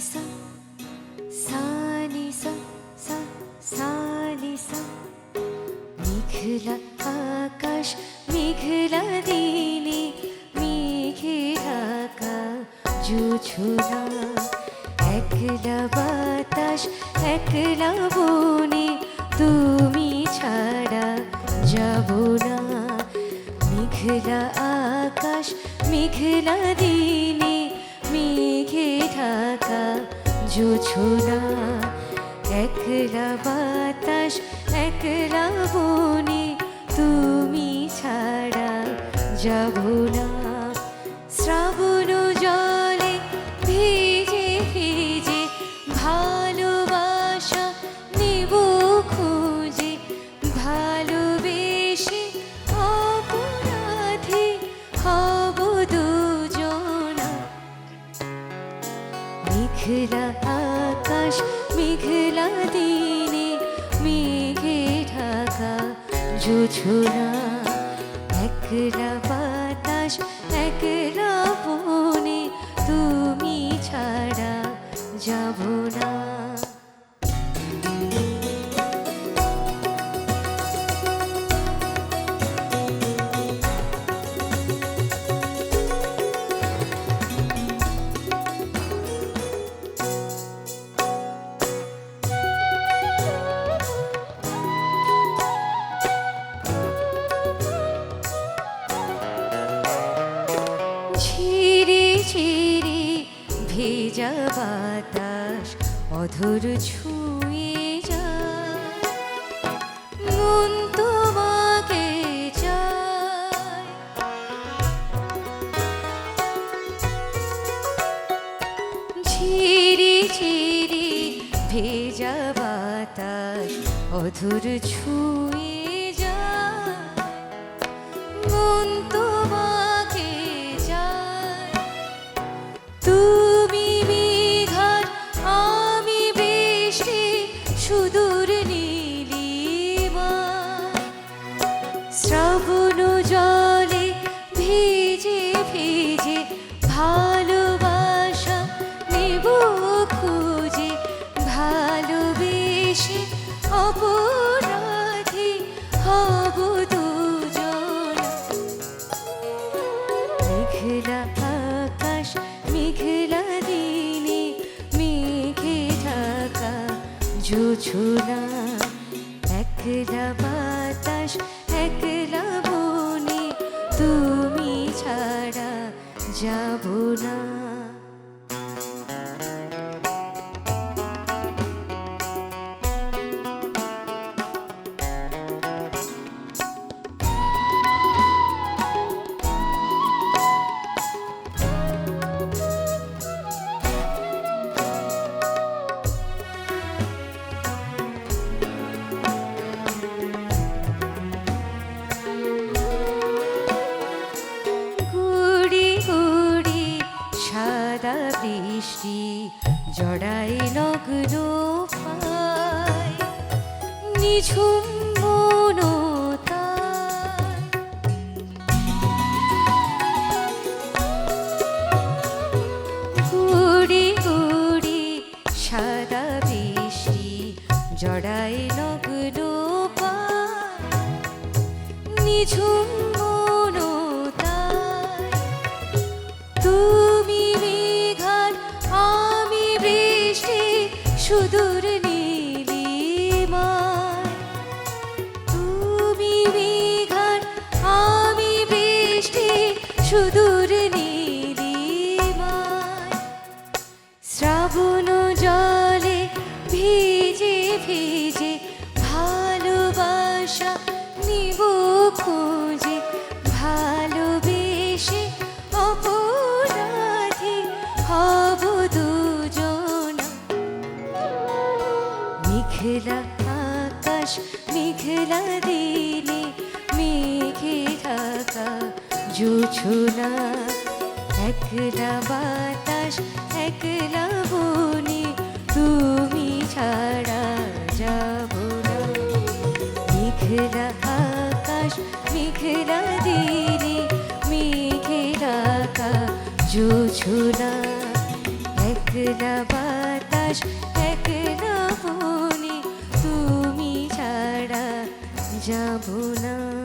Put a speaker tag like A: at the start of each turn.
A: सा सा नि सा सा सा नि सा মেঘলা আকাশ মেঘলা দিনে মেঘে ঢাকা জোছনা একলা বাতাস একলা বনে তুমি ছাড়া যাব না মেঘলা আকাশ মেঘলা দিনে মেঘে ঢাকা জোছনা একলা বাতাস একলা বনে তুমি ছাড়া যাব না শ্রাবণ জলে ভিজে ভিজে ভালোবাসা নেব খুঁজে ভালোবেসে অপরাধী হব দুজনা মেঘলা আকাশ মেঘলা দিনে মেঘে ঢাকা জোছনা একলা বাতাস একলা বনে তুমি ছাড়া যাব না ঝিরি ঝিরি ভেজা বাতাস অধর ছুঁয়ে যায় মন তোমাকে চায় ঝিরি ঝিরি ভেজা বাতাস অধর ছুঁয়ে যায় মন তোমাকে তুমি মেঘার আমি বৃষ্টি সুদূর নীলিমা শ্রাবণ জলে ভিজে ভিজে ভালোবাসা নেব খুঁজে ভালোবেসে অপরাধী হব দুজনা মেঘলা আকাশ মেঘলা দিনে মেঘে ঢাকা জোছনা একলা বাতাস একলা বনে তুমি ছাড়া যাব না সাদা বৃষ্টি জড়াই লগ্ন পায় নিঝুম মনতায় গুড়ি গুড়ি সাদা বৃষ্টি জড়াই লগ্ন পায় নিঝুম মনতায় তুমি মেঘার আমি বৃষ্টি সুদূর নীলিমায় তুমি মেঘার আমি বৃষ্টি সুদূর নীলিমায় শ্রাবণ জলে ভিজে ভিজে ভালোবাসা নিব খুঁজে ভালোবেসে অপরাধী হব দুজনা মেঘলা আকাশ মেঘলা দিনে মেঘে ঢাকা জোছনা একলা বাতাস একলা বনে তুমি ছাড়া যাব না মেঘলা আকাশ মেঘলা দিনে মেঘে ঢাকা জোছনা এক একলা বাতাস একলা বনে তুমি ছাড়া যাব না।